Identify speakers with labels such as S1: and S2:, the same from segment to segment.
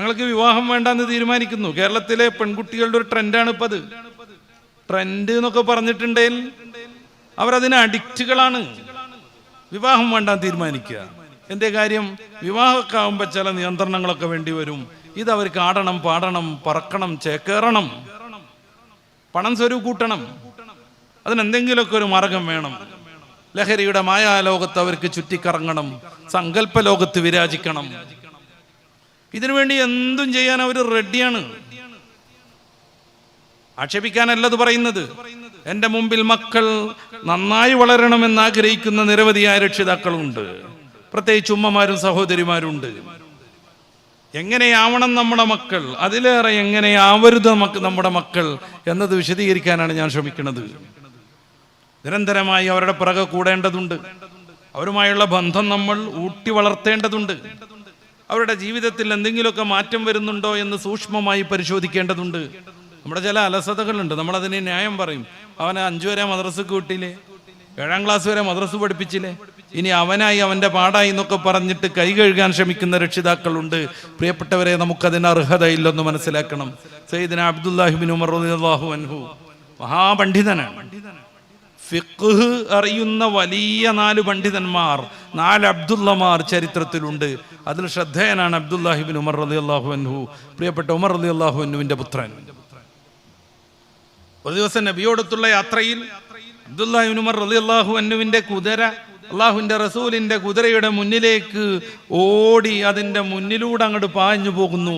S1: ഞങ്ങൾക്ക് വിവാഹം വേണ്ടെന്ന് തീരുമാനിക്കുന്നു. കേരളത്തിലെ പെൺകുട്ടികളുടെ ഒരു ട്രെൻഡാണ് ഇപ്പം അത്. ട്രെൻഡ് എന്നൊക്കെ പറഞ്ഞിട്ടുണ്ടെങ്കിൽ അവരതിന് അഡിക്റ്റുകളാണ്. വിവാഹം വേണ്ടാന്ന് തീരുമാനിക്കുക. എന്തേ കാര്യം? വിവാഹമൊക്കെ ആകുമ്പോൾ ചില നിയന്ത്രണങ്ങളൊക്കെ വേണ്ടി വരും. ഇത് അവർക്ക് ആടണം, പാടണം, പറക്കണം, ചേക്കേറണം, പണം സ്വരൂപ കൂട്ടണം. അതിനെന്തെങ്കിലുമൊക്കെ ഒരു മാർഗം വേണം. ലഹരിയുടെ മായാലോകത്ത് അവർക്ക് ചുറ്റിക്കറങ്ങണം, സങ്കല്പ ലോകത്ത് വിരാജിക്കണം. ഇതിനുവേണ്ടി എന്തും ചെയ്യാൻ അവർ റെഡിയാണ്. ആക്ഷേപിക്കാനല്ലത് പറയുന്നത്. എൻ്റെ മുമ്പിൽ മക്കൾ നന്നായി വളരണമെന്ന് ആഗ്രഹിക്കുന്ന നിരവധിയായ രക്ഷിതാക്കളുണ്ട്, പ്രത്യേകിച്ച് ഉമ്മമാരും സഹോദരിമാരുണ്ട്. എങ്ങനെയാവണം നമ്മുടെ മക്കൾ, അതിലേറെ എങ്ങനെയാവരുത് നമ്മുടെ മക്കൾ എന്നത് വിശദീകരിക്കാനാണ് ഞാൻ ശ്രമിക്കുന്നത്. നിരന്തരമായി അവരുടെ പിറകെ കൂടേണ്ടതുണ്ട്. അവരുമായുള്ള ബന്ധം നമ്മൾ ഊട്ടി വളർത്തേണ്ടതുണ്ട്. അവരുടെ ജീവിതത്തിൽ എന്തെങ്കിലുമൊക്കെ മാറ്റം വരുന്നുണ്ടോ എന്ന് സൂക്ഷ്മമായി പരിശോധിക്കേണ്ടതുണ്ട്. നമ്മുടെ ചില അലസതകളുണ്ട്, നമ്മളതിന് ന്യായം പറയും. അവനെ 5 വരെ മദ്രസക്ക് വിട്ടില്ലേ, 7ാം ക്ലാസ് വരെ മദ്രസ പഠിപ്പിച്ചില്ലേ, ഇനി അവനായി അവൻ്റെ പാടായി എന്നൊക്കെ പറഞ്ഞിട്ട് കൈ കഴുകാൻ ശ്രമിക്കുന്ന രക്ഷിതാക്കളുണ്ട്. പ്രിയപ്പെട്ടവരെ, നമുക്കതിന് അർഹതയില്ലെന്ന് മനസ്സിലാക്കണം. സയ്യിദ്ന അബ്ദുല്ലാഹി ഇബ്നു ഉമർ റളിയല്ലാഹു അൻഹു മഹാപണ്ഡിതനാണ്. ഫിഖ്ഹ് അറിയുന്ന വലിയ 4 പണ്ഡിതന്മാർ, 4 അബ്ദുള്ളമാർ ചരിത്രത്തിലുണ്ട്. അതിൽ ശ്രദ്ധേയനാണ് അബ്ദുല്ലാഹി ഇബ്നു ഉമർ റളിയല്ലാഹു അൻഹു, പ്രിയപ്പെട്ട ഉമർ റളിയല്ലാഹു അൻഹുവിന്റെ പുത്രൻ. ഒരു ദിവസം നബിയോടൊത്തുള്ള യാത്രയിൽ അബ്ദുല്ലാഹി ഇബ്നു ഉമർ റളിയല്ലാഹു അൻഹുവിന്റെ കുതിര അള്ളാഹുവിന്റെ റസൂലിന്റെ കുതിരയുടെ മുന്നിലേക്ക് ഓടി അതിന്റെ മുന്നിലൂടെ അങ്ങോട്ട് പാഞ്ഞു പോകുന്നു.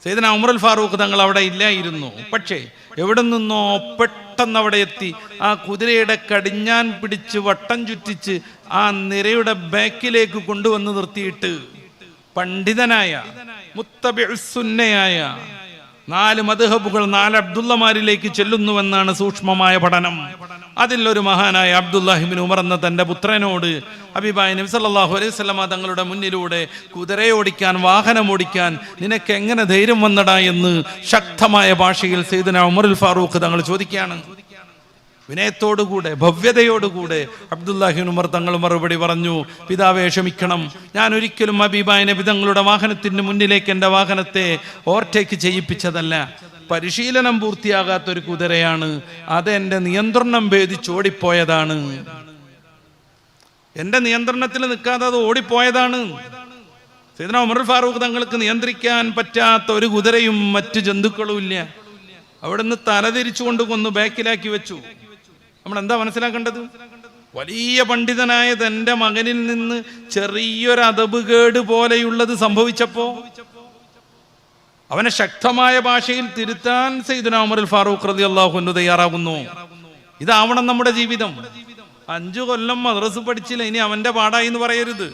S1: സയ്യിദ്ന ഉമർ ഫാറൂഖ് തങ്ങൾ അവിടെ ഇല്ലായിരുന്നു. പക്ഷേ എവിടെ നിന്നോ പെട്ടെന്ന് അവിടെ എത്തി ആ കുതിരയുടെ കടിഞ്ഞാൻ പിടിച്ച് വട്ടം ചുറ്റിച്ച് ആ നിരയുടെ ബാക്കിലേക്ക് കൊണ്ടുവന്ന് നിർത്തിയിട്ട് പണ്ഡിതനായ മുത്തബിഉസ്സുന്നയായ 4 മദ്ഹബുകൾ 4 അബ്ദുള്ളമാരിലേക്ക് ചെല്ലുന്നുവെന്നാണ് സൂക്ഷ്മമായ പഠനം. അതിലൊരു മഹാനായ അബ്ദുല്ലാഹി ഇബ്നു ഉമർ എന്ന തന്റെ പുത്രനോട് ഹബീബായ നബി സല്ലല്ലാഹു അലൈഹി വസല്ലമ തങ്ങളുടെ മുന്നിലൂടെ കുതിരയോടിക്കാൻ, വാഹനം ഓടിക്കാൻ നിനക്ക് എങ്ങനെ ധൈര്യം വന്നടാ എന്ന് ശക്തമായ ഭാഷയിൽ സയ്യിദ്ന ഉമറുൽ ഫാറൂഖ് തങ്ങൾ ചോദിക്കുകയാണ്. വിനയത്തോടുകൂടെ, ഭവ്യതയോടുകൂടെ അബ്ദുല്ലാഹി ഇബ്നു ഉമർ തങ്ങൾ മറുപടി പറഞ്ഞു, പിതാവേ ക്ഷമിക്കണം, ഞാൻ ഒരിക്കലും ഹബീബായ നബി തങ്ങളുടെ വാഹനത്തിന് മുന്നിലേക്ക് എൻ്റെ വാഹനത്തെ ഓവർടേക്ക് ചെയ്യിപ്പിച്ചതല്ല. പരിശീലനം പൂർത്തിയാകാത്തൊരു കുതിരയാണ്, അതെന്റെ നിയന്ത്രണം ഭേദിച്ചോടിപ്പോയതാണ്. എന്റെ നിയന്ത്രണത്തിൽ നിൽക്കാതെ അത് ഓടിപ്പോയതാണ്. സയ്യിദ്ന ഉമർ ഫാറൂഖ് തങ്ങൾക്ക് നിയന്ത്രിക്കാൻ പറ്റാത്ത ഒരു കുതിരയും മറ്റു ജന്തുക്കളും ഇല്ല. അവിടുന്ന് തലതിരിച്ചുകൊണ്ട് കൊന്നു ബാക്കിലാക്കി വെച്ചു. നമ്മൾ എന്താ മനസ്സിലാക്കേണ്ടത്? വലിയ പണ്ഡിതനായ തന്റെ മകനിൽ നിന്ന് ചെറിയൊരു അദബുകേട് പോലെയുള്ളത് സംഭവിച്ചപ്പോ അവനെ ശക്തമായ ഭാഷയിൽ തിരുത്താൻ സയ്യിദ്ന ഉമർ ഫാറൂഖ് റളിയല്ലാഹു അൻഹു തയ്യാറാകുന്നു. ഇതാവണം നമ്മുടെ ജീവിതം. 5 കൊല്ലം മദ്രസ പഠിച്ചില്ല, ഇനി അവന്റെ പാടായി എന്ന് പറയരുത്.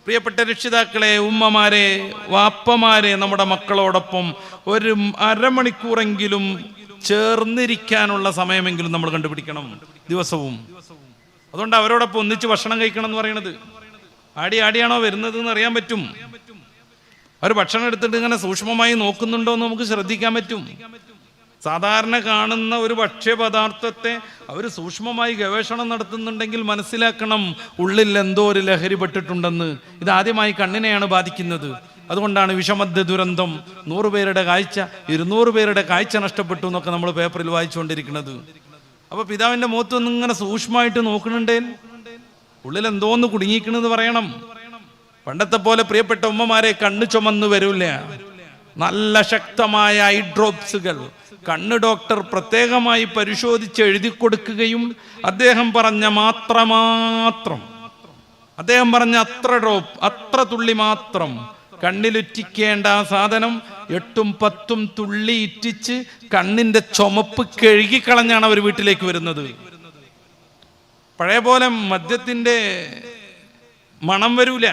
S1: പ്രിയപ്പെട്ട രക്ഷിതാക്കളെ, ഉമ്മമാരെ, വാപ്പമാരെ, നമ്മുടെ മക്കളോടൊപ്പം ഒരു അരമണിക്കൂറെങ്കിലും ചേർന്നിരിക്കാനുള്ള സമയമെങ്കിലും നമ്മൾ കണ്ടുപിടിക്കണം ദിവസവും. അതുകൊണ്ട് അവരോടൊപ്പം ഒന്നിച്ച് ഭക്ഷണം കഴിക്കണം എന്ന് പറയുന്നത്. ആടിയാണോ വരുന്നത് എന്ന് അറിയാൻ പറ്റും. അവർ ഭക്ഷണം എടുത്തിട്ട് ഇങ്ങനെ സൂക്ഷ്മമായി നോക്കുന്നുണ്ടോ എന്ന് നമുക്ക് ശ്രദ്ധിക്കാൻ പറ്റും. സാധാരണ കാണുന്ന ഒരു ഭക്ഷ്യപദാർത്ഥത്തെ അവർ സൂക്ഷ്മമായി ഗവേഷണം നടത്തുന്നുണ്ടെങ്കിൽ മനസ്സിലാക്കണം ഉള്ളിൽ എന്തോ ഒരു ലഹരി പെട്ടിട്ടുണ്ടെന്ന്. ഇതാദ്യമായി കണ്ണിനെയാണ് ബാധിക്കുന്നത്. അതുകൊണ്ടാണ് വിഷമദ്യ ദുരന്തം, 100 പേരുടെ കാഴ്ച, 200 പേരുടെ കാഴ്ച നഷ്ടപ്പെട്ടു എന്നൊക്കെ നമ്മൾ പേപ്പറിൽ വായിച്ചുകൊണ്ടിരിക്കുന്നത്. അപ്പൊ പിതാവിന്റെ മുഖത്തൊന്നും ഇങ്ങനെ സൂക്ഷ്മമായിട്ട് നോക്കണുണ്ടേ ഉള്ളിൽ എന്തോന്ന് കുടുങ്ങിക്കണെന്ന് പറയണം. പണ്ടത്തെ പോലെ പ്രിയപ്പെട്ട ഉമ്മമാരെ കണ്ണ് ചുമന്ന് വരൂല. നല്ല ശക്തമായ ഐ ഡ്രോപ്സുകൾ കണ്ണ് ഡോക്ടർ പ്രത്യേകമായി പരിശോധിച്ച് എഴുതി കൊടുക്കുകയും അദ്ദേഹം പറഞ്ഞ അദ്ദേഹം പറഞ്ഞ അത്ര ഡ്രോപ്പ്, അത്ര തുള്ളി മാത്രം കണ്ണിലുറ്റിക്കേണ്ട ആ സാധനം 8ഉം 10ഉം തുള്ളി ഇറ്റിച്ച് കണ്ണിന്റെ ചുമപ്പ് കഴുകിക്കളഞ്ഞാണ് അവർ വീട്ടിലേക്ക് വരുന്നത്. പഴയ പോലെ മദ്യത്തിന്റെ മണം വരൂല.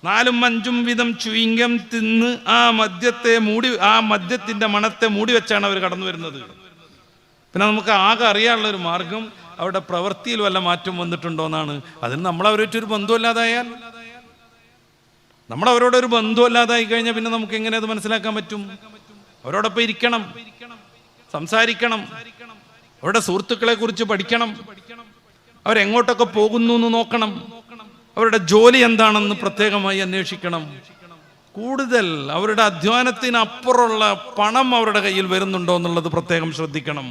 S1: 4ഉം 5ഉം വീതം ചുയിങ്കം തിന്ന് ആ മദ്യത്തിന്റെ മണത്തെ മൂടി വെച്ചാണ് അവർ കടന്നു വരുന്നത്. പിന്നെ നമുക്ക് ആകെ അറിയാനുള്ള ഒരു മാർഗം അവരുടെ പ്രവൃത്തിയിൽ വല്ല മാറ്റം വന്നിട്ടുണ്ടോ എന്നാണ്. അതിന് നമ്മളവരൊറ്റൊരു ബന്ധമില്ലാതായാൽ, നമ്മളവരോടൊരു ബന്ധമില്ലാതായി കഴിഞ്ഞാൽ പിന്നെ നമുക്ക് എങ്ങനെ അത് മനസ്സിലാക്കാൻ പറ്റും? അവരോടൊപ്പം ഇരിക്കണം, സംസാരിക്കണം, അവരുടെ സുഹൃത്തുക്കളെ കുറിച്ച് പഠിക്കണം, അവരെങ്ങോട്ടൊക്കെ പോകുന്നു എന്ന് നോക്കണം. അവരുടെ ജോലി എന്താണെന്ന് പ്രത്യേകമായി അന്വേഷിക്കണം. കൂടുതൽ അവരുടെ അധ്വാനത്തിനപ്പുറമുള്ള പണം അവരുടെ കയ്യിൽ വരുന്നുണ്ടോ എന്നുള്ളത് പ്രത്യേകം ശ്രദ്ധിക്കണം.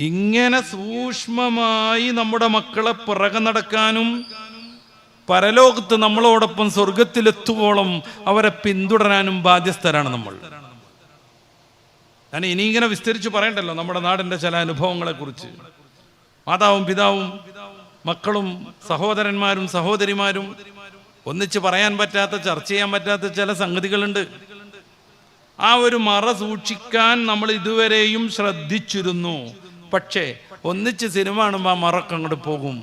S1: ഇങ്ങനെ സൂക്ഷ്മമായി നമ്മുടെ മക്കളെ പിറകെ നടക്കാനും പരലോകത്ത് നമ്മളോടൊപ്പം സ്വർഗത്തിലെത്തുവോളം അവരെ പിന്തുടരാനും ബാധ്യസ്ഥരാണ് നമ്മൾ. ഞാൻ ഇനി ഇങ്ങനെ വിസ്തരിച്ച് പറയണ്ടല്ലോ നമ്മുടെ നാടിന്റെ ചില അനുഭവങ്ങളെ കുറിച്ച്. മാതാവും പിതാവും മക്കളും സഹോദരന്മാരും സഹോദരിമാരും ഒന്നിച്ച് പറയാൻ പറ്റാത്ത, ചർച്ച ചെയ്യാൻ പറ്റാത്ത ചില സംഗതികളുണ്ട്. ആ ഒരു മറ സൂക്ഷിക്കാൻ നമ്മൾ ഇതുവരെയും ശ്രദ്ധിച്ചിരുന്നു. പക്ഷേ ഒന്നിച്ച് സിനിമ കാണുമ്പോൾ ആ മറക്ക് അങ്ങോട്ട് പോകും.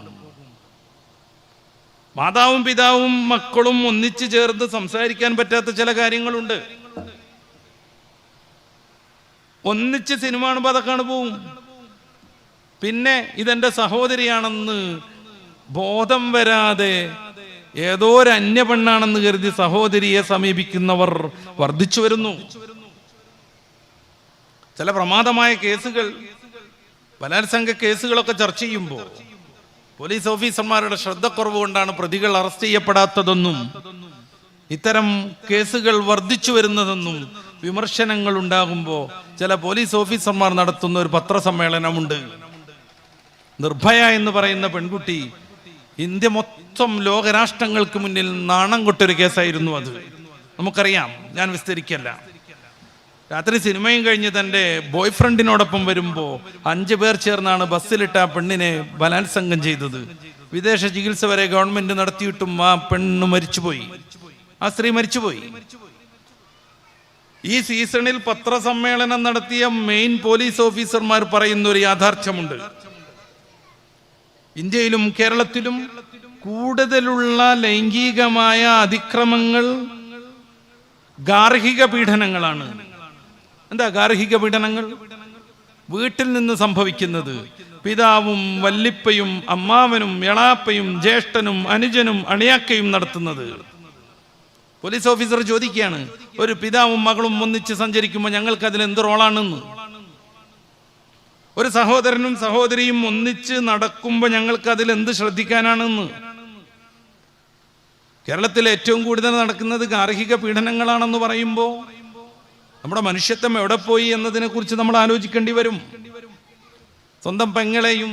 S1: മാതാവും പിതാവും മക്കളും ഒന്നിച്ച് ചേർന്ന് സംസാരിക്കാൻ പറ്റാത്ത ചില കാര്യങ്ങളുണ്ട്. ഒന്നിച്ച് സിനിമ കാണുമ്പോൾ അതൊക്കെ പോവും. പിന്നെ ഇതെന്റെ സഹോദരിയാണെന്ന് ബോധം വരാതെ ഏതോ ഒരു അന്യ പെണ്ണാണെന്ന് കരുതി സഹോദരിയെ സമീപിക്കുന്നവർ വർദ്ധിച്ചു വരുന്നു. ചില പ്രമാദമായ കേസുകൾ, ബലാത്സംഗ കേസുകളൊക്കെ ചർച്ച ചെയ്യുമ്പോൾ പോലീസ് ഓഫീസർമാരുടെ ശ്രദ്ധക്കുറവ് കൊണ്ടാണ് പ്രതികൾ അറസ്റ്റ് ചെയ്യപ്പെടാത്തതെന്നും ഇത്തരം കേസുകൾ വർദ്ധിച്ചു വരുന്നതെന്നും വിമർശനങ്ങൾ ഉണ്ടാകുമ്പോൾ ചില പോലീസ് ഓഫീസർമാർ നടത്തുന്ന ഒരു പത്രസമ്മേളനമുണ്ട്. നിർഭയ എന്ന് പറയുന്ന പെൺകുട്ടി ഇന്ത്യ മൊത്തം ലോകരാഷ്ട്രങ്ങൾക്ക് മുന്നിൽ നാണം കൊട്ടൊരു കേസായിരുന്നു. അത് നമുക്കറിയാം, ഞാൻ വിസ്തരിക്കല്ല. രാത്രി സിനിമയും കഴിഞ്ഞ് തൻ്റെ ബോയ് ഫ്രണ്ടിനോടൊപ്പം വരുമ്പോൾ 5 പേർ ചേർന്നാണ് ബസ്സിലിട്ട് ആ പെണ്ണിനെ ബലാത്സംഗം ചെയ്തത്. വിദേശ ചികിത്സ വരെ ഗവൺമെന്റ് നടത്തിയിട്ടും ആ പെണ്ണ് മരിച്ചുപോയി, ആ സ്ത്രീ മരിച്ചുപോയി. ഈ സീസണിൽ പത്രസമ്മേളനം നടത്തിയ മെയിൻ പോലീസ് ഓഫീസർമാർ പറയുന്ന ഒരു യാഥാർത്ഥ്യമുണ്ട്. ഇന്ത്യയിലും കേരളത്തിലും കൂടുതലുള്ള ലൈംഗികമായ അതിക്രമങ്ങൾ ഗാർഹിക പീഡനങ്ങളാണ്. എന്താ ഗാർഹിക പീഡനങ്ങൾ? വീട്ടിൽ നിന്ന് സംഭവിക്കുന്നത്. പിതാവും വല്ലിപ്പയും അമ്മാവനും എളാപ്പയും ജ്യേഷ്ഠനും അനുജനും അണിയാക്കയും നടത്തുന്നത്. പോലീസ് ഓഫീസർ ചോദിക്കുകയാണ്, ഒരു പിതാവും മകളും ഒന്നിച്ച് സഞ്ചരിക്കുമ്പോൾ ഞങ്ങൾക്ക് അതിൽ എന്ത് റോളാണെന്ന്. ഒരു സഹോദരനും സഹോദരിയും ഒന്നിച്ച് നടക്കുമ്പോൾ ഞങ്ങൾക്ക് അതിൽ എന്ത് ശ്രദ്ധിക്കാനാണെന്ന്. കേരളത്തിൽ ഏറ്റവും കൂടുതൽ നടക്കുന്നത് ഗാർഹിക പീഡനങ്ങളാണെന്ന് പറയുമ്പോൾ നമ്മുടെ മനുഷ്യത്വം എവിടെ പോയി എന്നതിനെ കുറിച്ച് നമ്മൾ ആലോചിക്കേണ്ടി വരും. സ്വന്തം പെങ്ങളെയും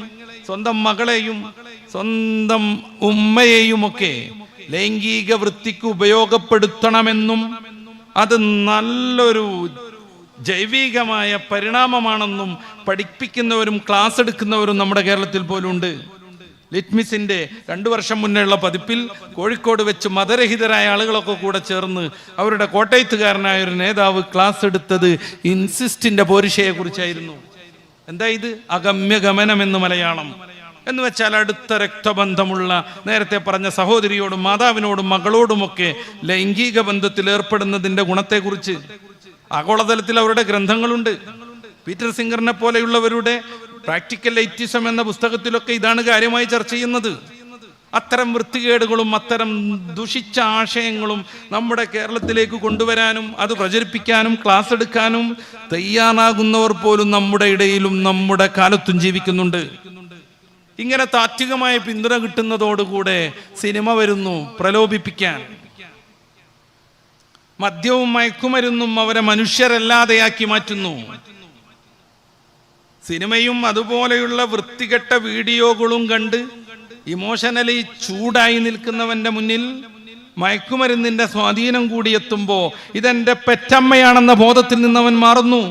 S1: സ്വന്തം മകളെയും സ്വന്തം ഉമ്മയെയും ഒക്കെ ലൈംഗിക വൃത്തിക്ക് ഉപയോഗപ്പെടുത്തണമെന്നും അത് നല്ലൊരു ജൈവികമായ പരിണാമമാണെന്നും പഠിപ്പിക്കുന്നവരും ക്ലാസ് എടുക്കുന്നവരും നമ്മുടെ കേരളത്തിൽ പോലും ഉണ്ട്. ലിറ്റ്മിസിന്റെ 2 വർഷം മുന്നേയുള്ള പതിപ്പിൽ കോഴിക്കോട് വെച്ച് മതരഹിതരായ ആളുകളൊക്കെ കൂടെ ചേർന്ന് അവരുടെ കോട്ടയത്തുകാരനായ ഒരു നേതാവ് ക്ലാസ് എടുത്തത് ഇൻസിസ്റ്റിന്റെ പോരിശയെ കുറിച്ചായിരുന്നു. എന്താ ഇത്? അഗമ്യഗമനം എന്ന് മലയാളം എന്ന് വെച്ചാൽ അടുത്ത രക്തബന്ധമുള്ള, നേരത്തെ പറഞ്ഞ സഹോദരിയോടും മാതാവിനോടും മകളോടുമൊക്കെ ലൈംഗിക ബന്ധത്തിൽ ഏർപ്പെടുന്നതിന്റെ ഗുണത്തെക്കുറിച്ച് ആഗോളതലത്തിൽ അവരുടെ ഗ്രന്ഥങ്ങളുണ്ട്. പീറ്റർ സിംഗറിനെ പോലെയുള്ളവരുടെ പ്രാക്ടിക്കൽ എയ്റ്റിസം എന്ന പുസ്തകത്തിലൊക്കെ ഇതാണ് കാര്യമായി ചർച്ച ചെയ്യുന്നത്. അത്തരം വൃത്തികേടുകളും അത്തരം ദുഷിച്ച ആശയങ്ങളും നമ്മുടെ കേരളത്തിലേക്ക് കൊണ്ടുവരാനും അത് പ്രചരിപ്പിക്കാനും ക്ലാസ് എടുക്കാനും തയ്യാറാകുന്നവർ പോലും നമ്മുടെ ഇടയിലും നമ്മുടെ കാലത്തും ജീവിക്കുന്നുണ്ട്. ഇങ്ങനെ താത്വികമായ പിന്തുണ കിട്ടുന്നതോടുകൂടെ സിനിമ വരുന്നു പ്രലോഭിപ്പിക്കാൻ. മദ്യവും മയക്കുമരുന്നും അവരെ മനുഷ്യരല്ലാതെയാക്കി മാറ്റുന്നു. സിനിമയും അതുപോലെയുള്ള വൃത്തികെട്ട വീഡിയോകളും കണ്ട് ഇമോഷണലി ചൂടായി നിൽക്കുന്നവന്റെ മുന്നിൽ മയക്കുമരുന്നിന്റെ സ്വാധീനം കൂടി എത്തുമ്പോൾ ഇതെന്റെ പെറ്റമ്മയാണെന്ന ബോധത്തിൽ നിന്നവൻ മാറുന്നു.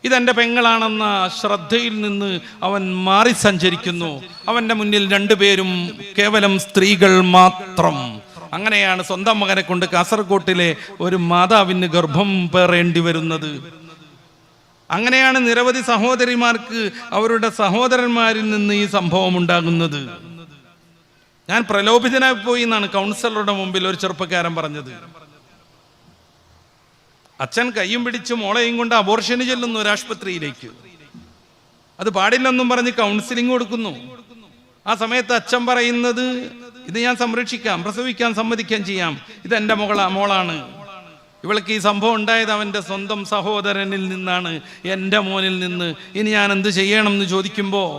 S1: ഇതെന്റെ പെങ്ങളാണെന്ന ശ്രദ്ധയിൽ നിന്ന് അവൻ മാറി സഞ്ചരിക്കുന്നു. അവന്റെ മുന്നിൽ 2 പേരും കേവലം സ്ത്രീകൾ മാത്രം. അങ്ങനെയാണ് സ്വന്തം മകനെ കൊണ്ട് കാസർഗോട്ടിലെ ഒരു മാതാവിന് ഗർഭം പേറേണ്ടി വരുന്നത്. അങ്ങനെയാണ് നിരവധി സഹോദരിമാർക്ക് അവരുടെ സഹോദരന്മാരിൽ നിന്ന് ഈ സംഭവം ഉണ്ടാകുന്നത്. ഞാൻ പ്രലോഭിതനായി പോയി എന്നാണ് കൗൺസിലറുടെ മുമ്പിൽ ഒരു ചെറുപ്പക്കാരൻ പറഞ്ഞത്. അച്ഛൻ കയ്യും പിടിച്ച് മോളെയും കൊണ്ട് അബോർഷന് ചെല്ലുന്നു ഒരു ആശുപത്രിയിലേക്ക്. അത് പാടില്ലെന്നും പറഞ്ഞ് കൗൺസിലിംഗ് കൊടുക്കുന്നു. ആ സമയത്ത് അച്ഛൻ പറയുന്നത്, ഇത് ഞാൻ സംരക്ഷിക്കാം, പ്രസവിക്കാൻ സമ്മതിക്കാൻ ചെയ്യാം, ഇതെന്റെ മോളാണ്. ഇവൾക്ക് ഈ സംഭവം ഉണ്ടായത് അവൻ്റെ സ്വന്തം സഹോദരനിൽ നിന്നാണ്, എൻ്റെ മോനിൽ നിന്ന്. ഇനി ഞാൻ എന്ത് ചെയ്യണം എന്ന് ചോദിക്കുമ്പോൾ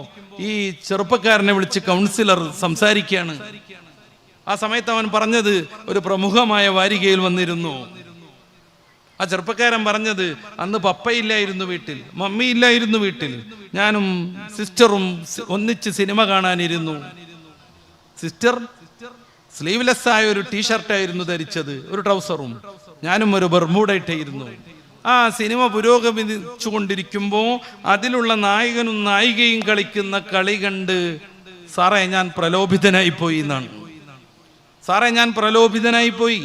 S1: ഈ ചെറുപ്പക്കാരനെ വിളിച്ച് കൗൺസിലർ സംസാരിക്കുകയാണ്. ആ സമയത്ത് അവൻ പറഞ്ഞത് ഒരു പ്രമുഖമായ വാരികയിൽ വന്നിരുന്നു. ആ ചെറുപ്പക്കാരൻ പറഞ്ഞത്, അന്ന് പപ്പയില്ലായിരുന്നു വീട്ടിൽ, മമ്മിയില്ലായിരുന്നു വീട്ടിൽ, ഞാനും സിസ്റ്ററും ഒന്നിച്ച് സിനിമ കാണാനിരുന്നു. സിസ്റ്റർ സ്ലീവ്ലെസ് ആയ ഒരു ടീഷർട്ടായിരുന്നു ധരിച്ചത്, ഒരു ട്രൗസറും, ഞാനും ഒരു ബർമൂഡ ഇട്ടായിരുന്നു. ആ സിനിമ പുരോഗമിച്ചു കൊണ്ടിരിക്കുമ്പോൾ അതിലുള്ള നായകനും നായികയും കളിക്കുന്ന കളി കണ്ട് സാറേ ഞാൻ പ്രലോഭിതനായി പോയി എന്നാണ്. സാറേ ഞാൻ പ്രലോഭിതനായി പോയി.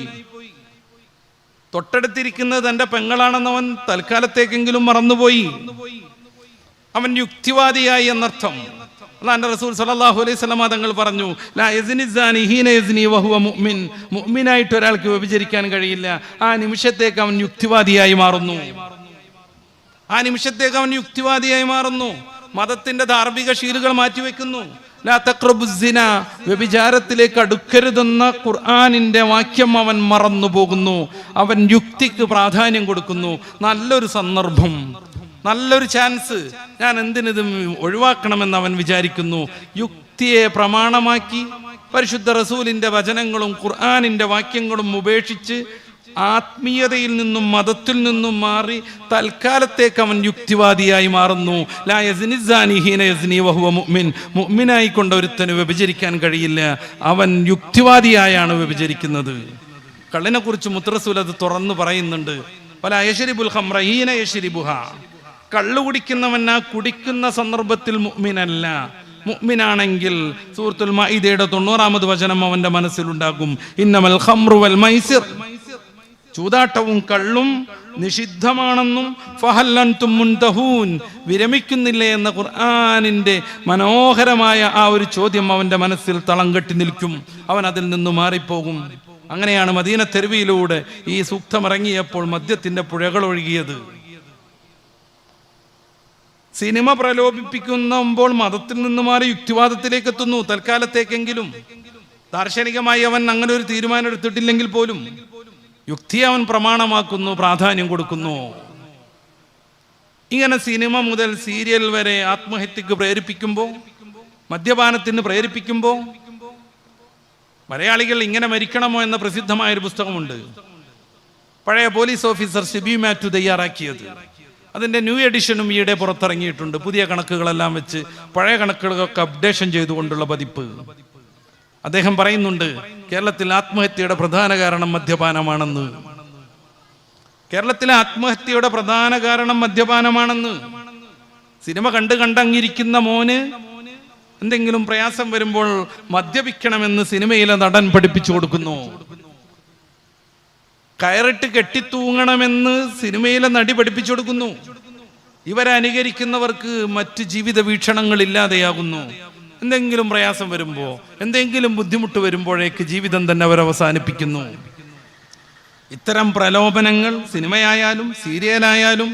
S1: തൊട്ടടുത്തിരിക്കുന്നത് തന്റെ പെങ്ങളാണെന്നവൻ തൽക്കാലത്തേക്കെങ്കിലും മറന്നുപോയി. അവൻ യുക്തിവാദിയായി എന്നർത്ഥം. അല്ലാഹുവിന്റെ റസൂൽ സല്ലല്ലാഹു അലൈഹി വസല്ലം തങ്ങൾ പറഞ്ഞു, ലാ യസ്നി സാനി ഹീന യസ്നി വഹുവ മുഅ്മിൻ. മുഅ്മിനായിട്ട് ഒരാൾക്ക് വ്യഭിചരിക്കാൻ കഴിയില്ല. ആ നിമിഷത്തേക്ക് അവൻ യുക്തിവാദിയായി മാറുന്നു. മതത്തിന്റെ ധാർമ്മിക ശീലുകൾ മാറ്റിവെക്കുന്നു. ലാ തഖ്റബു സിന, വ്യഭിചാരത്തിലേക്ക് അടുക്കരുതെന്ന ഖുർആനിന്റെ വാക്യം അവൻ മറന്നു പോകുന്നു. അവൻ യുക്തിക്ക് പ്രാധാന്യം കൊടുക്കുന്നു. നല്ലൊരു സന്ദർഭം, നല്ലൊരു ചാൻസ്, ഞാൻ എന്തിനിത് ഒഴിവാക്കണമെന്ന് അവൻ വിചാരിക്കുന്നു. യുക്തിയെ പ്രമാണമാക്കി പരിശുദ്ധ റസൂലിന്റെ വചനങ്ങളും ഖുർആനിന്റെ വാക്യങ്ങളും ഉപേക്ഷിച്ച് ആത്മീയതയിൽ നിന്നും മതത്തിൽ നിന്നും മാറി തൽക്കാലത്തേക്ക് അവൻ യുക്തിവാദിയായി മാറുന്നു. ലാ യസ്നി സാനി ഹീന യസ്നി വഹുവ മുഅ്മിൻ. മുഅ്മിനായി കൊണ്ട് ഒരുത്തന് വ്യഭിചരിക്കാൻ കഴിയില്ല. അവൻ യുക്തിവാദിയായാണ് വ്യഭിചരിക്കുന്നത്. കള്ളിനെ കുറിച്ച് മുത്തറസൂൽ അത് തുറന്നു പറയുന്നുണ്ട്. വലാ യശ്രിബുൽ ഖംറ ഹീന യശ്രിബുഹാ. കള്ളു കുടിക്കുന്നവൻ ആ കുടിക്കുന്ന സന്ദർഭത്തിൽ മുഅ്മിനല്ല. മുഅ്മിനാണെങ്കിൽ സൂറത്തുൽ മാഇദയുടെ 90-ാമത് വചനം അവന്റെ മനസ്സിലുണ്ടാകും. ഇന്നമൽ ഖംറു വൽ മൈസിർ, ചൂതാട്ടവും കള്ളും നിഷിദ്ധമാണെന്നും ഫഹൽ അൻതും മുൻതഹൂൻ, വിരമിക്കുന്നില്ലേ എന്ന ഖുർആനിന്റെ മനോഹരമായ ആ ഒരു ചോദ്യം അവന്റെ മനസ്സിൽ തളം കെട്ടി നിൽക്കും. അവൻ അതിൽ നിന്ന് മാറിപ്പോകും. അങ്ങനെയാണ് മദീന തെരുവിലൂടെ ഈ സൂക്തം ഇറങ്ങിയപ്പോൾ മദ്യത്തിന്റെ പുഴകൾ ഒഴുകിയത്. സിനിമ പ്രലോഭിപ്പിക്കുമ്പോൾ മതത്തിൽ നിന്ന് മാറി യുക്തിവാദത്തിലേക്ക് എത്തുന്നു, തൽക്കാലത്തേക്കെങ്കിലും. ദാർശനികമായി അവൻ അങ്ങനെ ഒരു തീരുമാനം എടുത്തിട്ടില്ലെങ്കിൽ പോലും യുക്തി അവൻ പ്രമാണമാക്കുന്നു, പ്രാധാന്യം കൊടുക്കുന്നു. ഇങ്ങനെ സിനിമ മുതൽ സീരിയൽ വരെ ആത്മഹത്യക്ക് പ്രേരിപ്പിക്കുമ്പോൾ, മദ്യപാനത്തിന് പ്രേരിപ്പിക്കുമ്പോൾ, മലയാളികൾ ഇങ്ങനെ മരിക്കണമോ എന്ന പ്രസിദ്ധമായൊരു പുസ്തകമുണ്ട്, പഴയ പോലീസ് ഓഫീസർ ഷിബി മാത്യു തയ്യാറാക്കിയത്. അതിൻ്റെ ന്യൂ എഡിഷനും ഈയിടെ പുറത്തിറങ്ങിയിട്ടുണ്ട്. പുതിയ കണക്കുകളെല്ലാം വെച്ച് പഴയ കണക്കുകളൊക്കെ അപ്ഡേഷൻ ചെയ്തുകൊണ്ടുള്ള പതിപ്പ്. അദ്ദേഹം പറയുന്നുണ്ട്, കേരളത്തിൽ ആത്മഹത്യയുടെ പ്രധാന കാരണം മദ്യപാനമാണെന്ന്. കേരളത്തിലെ ആത്മഹത്യയുടെ പ്രധാന കാരണം മദ്യപാനമാണെന്ന്. സിനിമ കണ്ടങ്ങിരിക്കുന്ന മോന് എന്തെങ്കിലും പ്രയാസം വരുമ്പോൾ മദ്യപിക്കണമെന്ന് സിനിമയിലെ നടൻ പഠിപ്പിച്ചു കൊടുക്കുന്നു. കയറിട്ട് കെട്ടിത്തൂങ്ങണമെന്ന് സിനിമയിലെ നടി പഠിപ്പിച്ചു കൊടുക്കുന്നു. ഇവരെ അനുകരിക്കുന്നവർക്ക് മറ്റ് ജീവിത വീക്ഷണങ്ങൾ ഇല്ലാതെയാകുന്നു. എന്തെങ്കിലും പ്രയാസം വരുമ്പോൾ, എന്തെങ്കിലും ബുദ്ധിമുട്ട് വരുമ്പോഴേക്ക് ജീവിതം തന്നെ അവർ അവസാനിപ്പിക്കുന്നു. ഇത്തരം പ്രലോഭനങ്ങൾ സിനിമയായാലും സീരിയലായാലും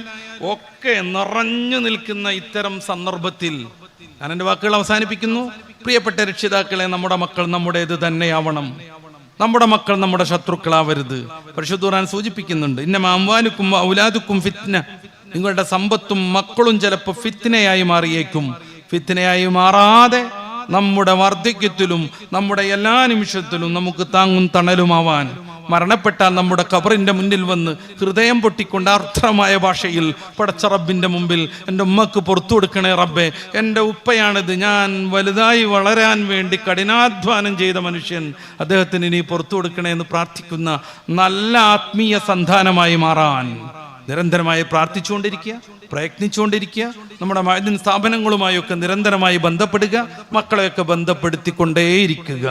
S1: ഒക്കെ നിറഞ്ഞു നിൽക്കുന്ന ഇത്തരം സന്ദർഭത്തിൽ ഞാൻ എൻ്റെ വാക്കുകൾ അവസാനിപ്പിക്കുന്നു. പ്രിയപ്പെട്ട രക്ഷിതാക്കളെ, നമ്മുടെ മക്കൾ നമ്മുടേത് തന്നെയാവണം. നമ്മുടെ മക്കൾ നമ്മുടെ ശത്രുക്കളാവരുത്. പരിശുദ്ധ ഖുർആൻ സൂചിപ്പിക്കുന്നുണ്ട്, ഇന്നമാ അംവാലുക്കും ഔലാദുക്കും ഫിത്ന, നിങ്ങളുടെ സമ്പത്തും മക്കളും ചിലപ്പോൾ ഫിത്നയായി മാറിയേക്കും. ഫിത്നയായി മാറാതെ നമ്മുടെ വാർദ്ധക്യത്തിലും നമ്മുടെ എല്ലാ നിമിഷത്തിലും നമുക്ക് താങ്ങും തണലുമാവാൻ, മരണപ്പെട്ടാൽ നമ്മുടെ ഖബറിന്റെ മുന്നിൽ വന്ന് ഹൃദയം പൊട്ടിക്കൊണ്ട് അർത്ഥമായ ഭാഷയിൽ പടച്ച റബ്ബിന്റെ മുമ്പിൽ എൻ്റെ ഉമ്മക്ക് പുറത്തു കൊടുക്കണേ റബ്ബേ, എൻ്റെ ഉപ്പയാണിത്, ഞാൻ വലുതായി വളരാൻ വേണ്ടി കഠിനാധ്വാനം ചെയ്ത മനുഷ്യൻ, അദ്ദേഹത്തിന് ഇനി പുറത്തു കൊടുക്കണേ എന്ന് പ്രാർത്ഥിക്കുന്ന നല്ല ആത്മീയ സന്താനമായി മാറാൻ നിരന്തരമായി പ്രാർത്ഥിച്ചുകൊണ്ടിരിക്കുക, പ്രയത്നിച്ചുകൊണ്ടിരിക്കുക. നമ്മുടെ മഅ്ദിൻ സ്ഥാപനങ്ങളുമായൊക്കെ നിരന്തരമായി ബന്ധപ്പെടുക, മക്കളെയൊക്കെ ബന്ധപ്പെടുത്തിക്കൊണ്ടേയിരിക്കുക.